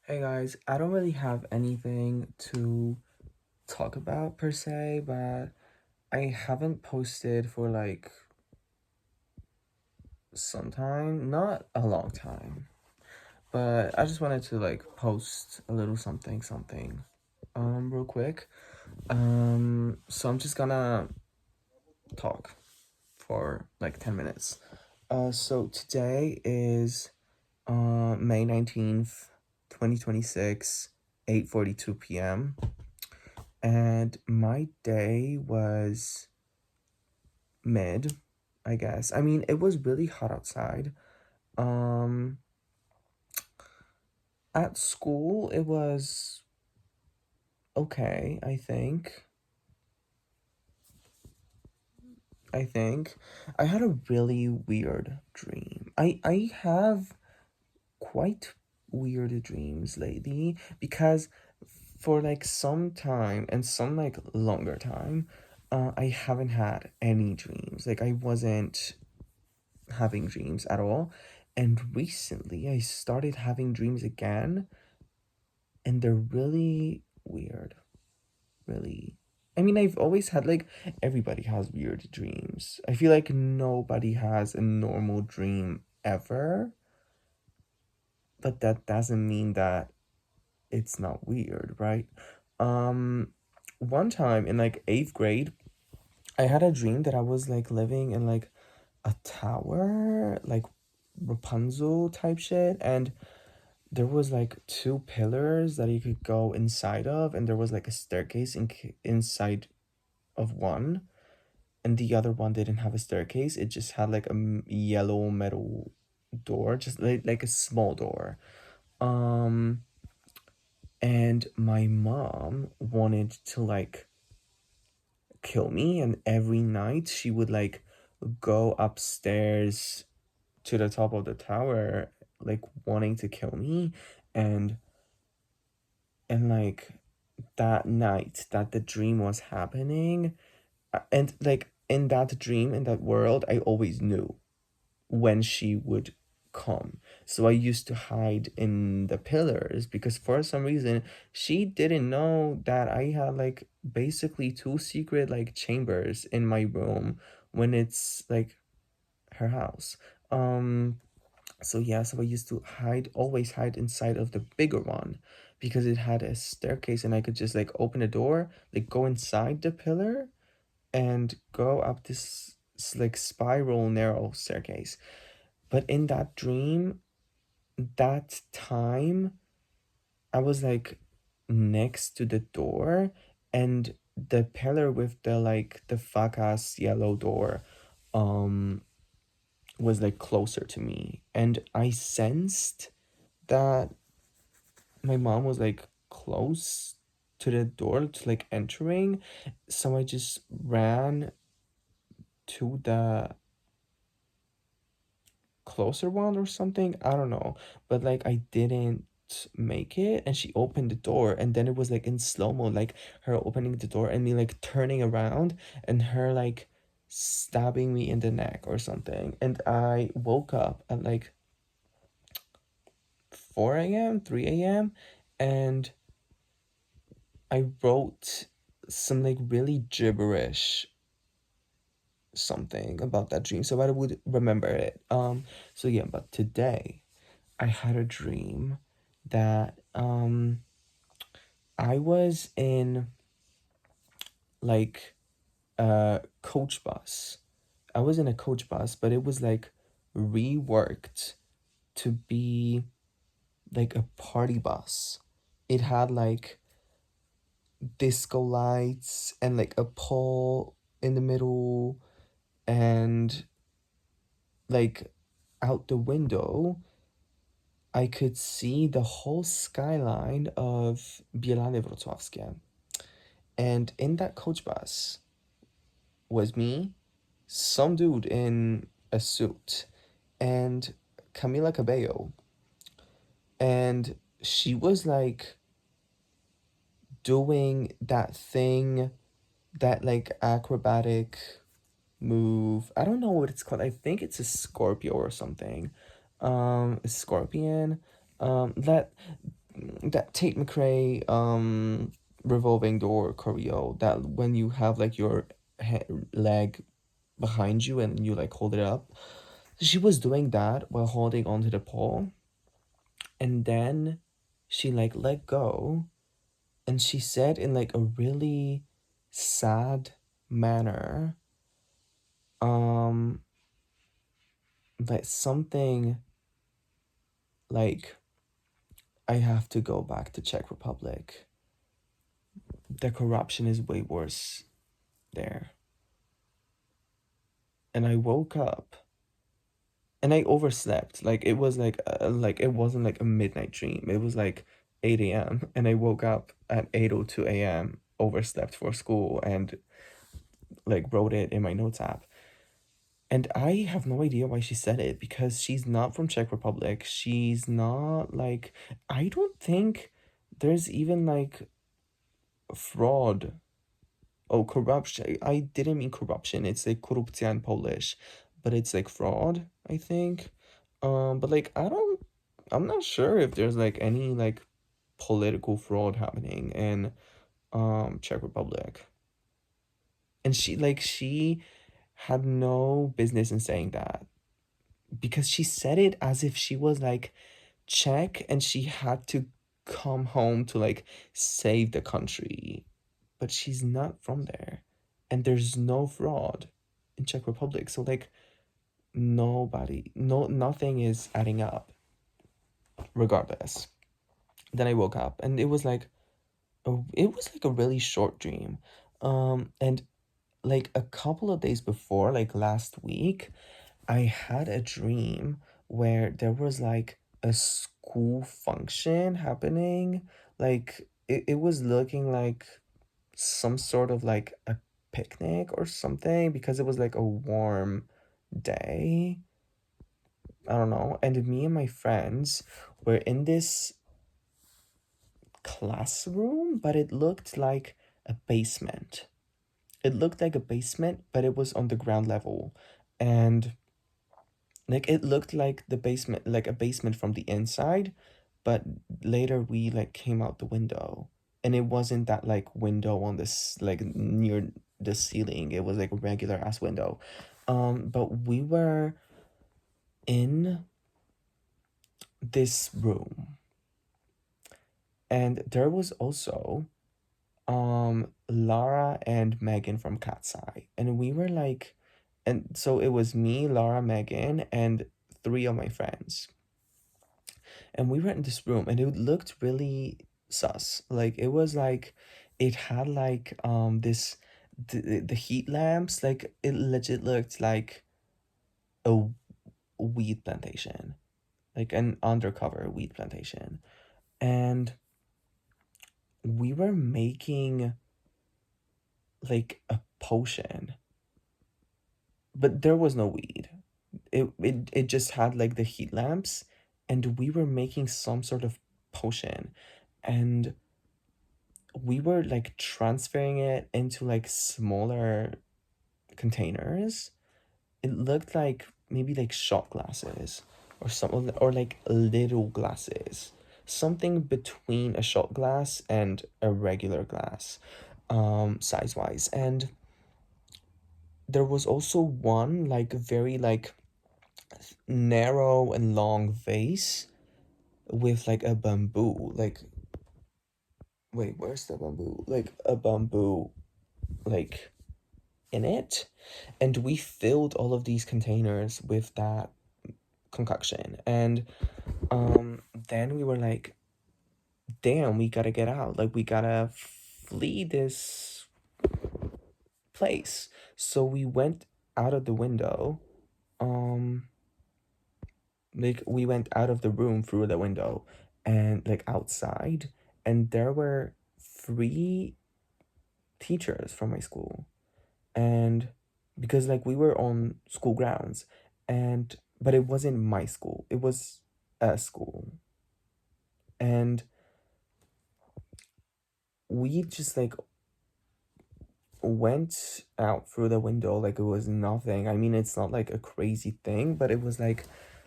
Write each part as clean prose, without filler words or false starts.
Hey guys, I don't really have anything to talk about per se, but I haven't posted for like some time, not a long time, but I just wanted to like post a little something real quick. So I'm just gonna talk for like 10 minutes. So today is May 19th, 2026, 8:42 p.m. And my day was mid, I guess. I mean, it was really hot outside. Um, at school, it was okay, I think. I had a really weird dream. I have quite weird dreams lately because for like some time and some like longer time, I haven't had any dreams. Like I wasn't having dreams at all. And recently I started having dreams again, and they're really weird. Really. I mean, I've always had like everybody has weird dreams. I feel like nobody has a normal dream ever, but that doesn't mean that it's not weird, right? Um one time in like 8th grade, I had a dream that I was like living in like a tower, like Rapunzel type shit, and there was like two pillars that you could go inside of, and there was like a staircase inside of one, and the other one didn't have a staircase. It just had like a yellow metal door, just like a small door. Um, and my mom wanted to like kill me, and every night she would like go upstairs to the top of the tower, like wanting to kill me, and like that night that the dream was happening, and like in that dream, in that world, I always knew when she would come. So I used to hide in the pillars because for some reason she didn't know that I had like basically two secret like chambers in my room when it's like her house. Um so yeah, so I used to always hide inside of the bigger one because it had a staircase and I could just like open the door, like go inside the pillar and go up this like spiral narrow staircase. But in that dream, that time, I was like next to the door, and the pillar with the like the fuck ass yellow door um was like closer to me, and I sensed that my mom was like close to the door to like entering, so I just ran to the closer one or something. I don't know, but like I didn't make it, and she opened the door, and then it was like in slow-mo, like her opening the door and me like turning around and her like stabbing me in the neck or something. And I woke up at like 4 a.m., 3 a.m., and I wrote some like really gibberish something about that dream so I would remember it. So yeah, but today I had a dream that I was in like a coach bus. I was in a coach bus, but it was like reworked to be like a party bus. It had like disco lights and like a pole in the middle, and like out the window I could see the whole skyline of Bielanie Wrocławskie. And in that coach bus was me, some dude in a suit, and Camila Cabello. And she was like doing that thing, that like acrobatic move. I don't know what it's called. I think it's a Scorpio or something. A scorpion. That that Tate McRae revolving door choreo, that when you have like your leg behind you and you like hold it up. She was doing that while holding onto the pole, and then she like let go, and she said in like a really sad manner, um like something like, I have to go back to Czech Republic. The corruption is way worse there. And I woke up and I overslept. Like it was like it wasn't like a midnight dream. It was like 8 a.m. and I woke up at 8:02 a.m. overslept for school and like wrote it in my notes app. And I have no idea why she said it, because she's not from Czech Republic. She's not like, I don't think there's even like fraud. Oh, corruption. I didn't mean corruption. It's like korupcja in Polish, but it's like fraud, I think. But like I'm not sure if there's like any like political fraud happening in Czech Republic. And she had no business in saying that, because she said it as if she was like Czech and she had to come home to like save the country, but she's not from there, and there's no fraud in Czech Republic. So like nothing is adding up. Regardless, then I woke up and it was like a really short dream, and like a couple of days before, like last week, I had a dream where there was like a school function happening. Like it was looking like some sort of like a picnic or something, because it was like a warm day. I don't know. And me and my friends were in this classroom, but it looked like a basement. It looked like a basement, but it was on the ground level. And like it looked like the basement, like a basement from the inside, but later we like came out the window, and it wasn't that like window on this like near the ceiling. It was like a regular ass window. But we were in this room, and there was also Lara and Megan from Cat's Eye, and we were like, and so it was me, Lara, Megan, and three of my friends, and we were in this room, and it looked really sus. Like it was like, it had like the heat lamps, like it legit looked like a weed plantation, like an undercover weed plantation. And we were making like a potion, but there was no weed. It just had like the heat lamps, and we were making some sort of potion, and we were like transferring it into like smaller containers. It looked like maybe like shot glasses or something, or like little glasses, something between a shot glass and a regular glass, size wise. And there was also one like very like narrow and long vase with like a bamboo, like, wait, where's the bamboo, like a bamboo like in it. And we filled all of these containers with that concoction. And then we were like, damn, we gotta get out, like we gotta flee this place. So we went out of the window, um like we went out of the room through the window and like outside, and there were three teachers from my school. And because like we were on school grounds, and but it wasn't my school, it was a school. And we just like went out through the window like it was nothing. I mean, it's not like a crazy thing, but it was like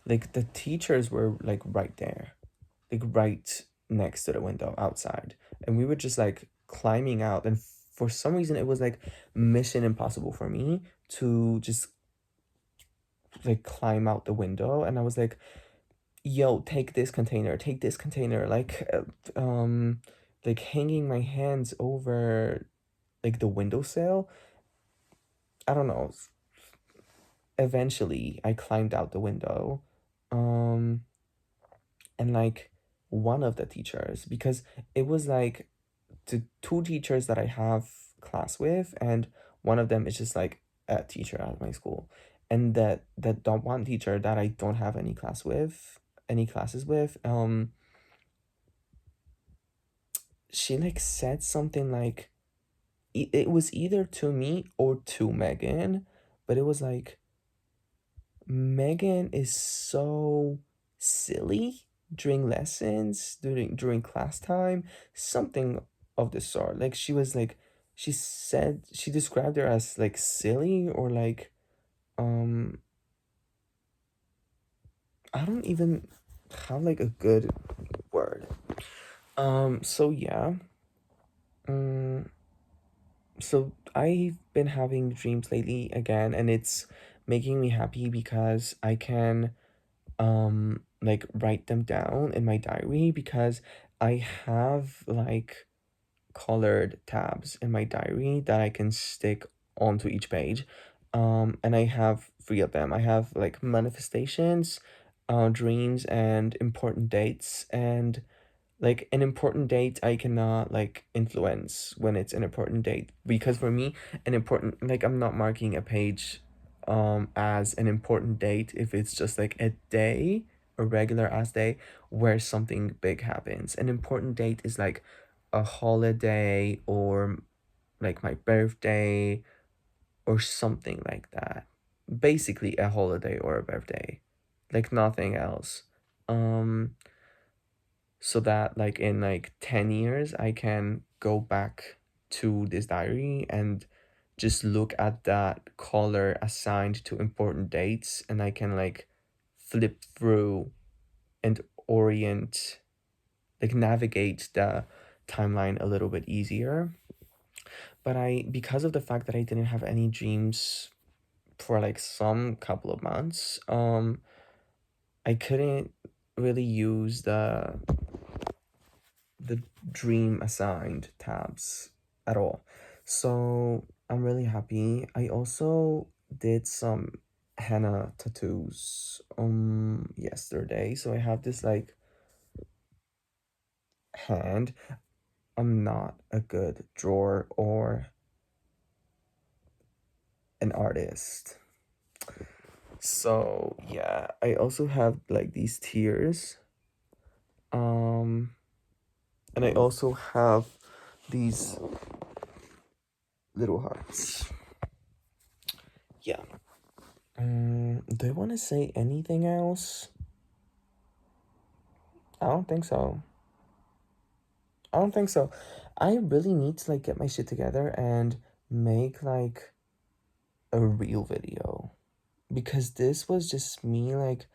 the teachers were like right there, like right next to the window outside, and we were just like climbing out, and for some reason it was like mission impossible for me to just like climb out the window. And I was like, yo, take this container, like hanging my hands over like the windowsill. I don't know. Eventually I climbed out the window. um and like one of the teachers, because it was like the two teachers that I have class with, and one of them is just like a teacher at my school, and that the one teacher that I don't have any classes with, she like said something like, it was either to me or to Megan, but it was like, Megan is so silly during lessons, during class time, something of the sort. Like she was like, she said, she described her as like silly, or like, um I don't even have like a good word. So yeah. Um so I've been having dreams lately again, and it's making me happy because I can like write them down in my diary, because I have like colored tabs in my diary that I can stick onto each page. And I have three of them. I have like manifestations, dreams, and important dates. And like an important date I cannot like influence when it's an important date, because for me, an important, like, I'm not marking a page as an important date if it's just like a day, a regular ass day where something big happens. An important date is like a holiday, or like my birthday, or something like that. Basically a holiday or a birthday, like nothing else. um so that like in like 10 years I can go back to this diary and just look at that color assigned to important dates, and I can like flip through and orient, like navigate the timeline a little bit easier. But I, because of the fact that I didn't have any dreams for like some couple of months, I couldn't really use the dream assigned tabs at all. So I'm really happy. I also did some henna tattoos yesterday. So I have this like hand. I'm not a good drawer or an artist. So yeah, I also have like these tears. Um and I also have these little hearts. Yeah. Do I want to say anything else? I don't think so. I don't think so. I really need to like get my shit together and make like a real video, because this was just me like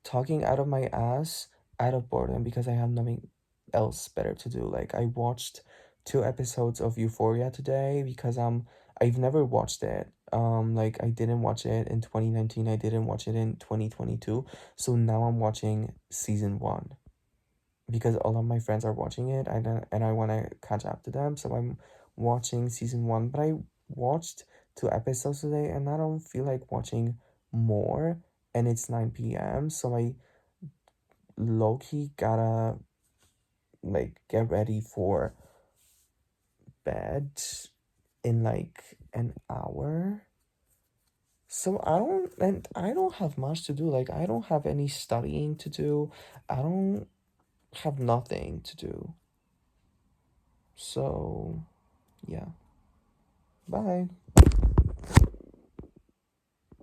talking out of my ass out of boredom, because I have nothing else better to do. Like I watched two episodes of Euphoria today because I've never watched it. Like I didn't watch it in 2019, I didn't watch it in 2022. So now I'm watching season 1 because all of my friends are watching it, and I want to catch up to them. So I'm watching season 1, but I watched 2 episodes today and I don't feel like watching more, and it's 9 p.m. So I low-key gotta like get ready for bed in like an hour. So I don't have much to do. Like I don't have any studying to do. I don't have nothing to do. So yeah. Bye.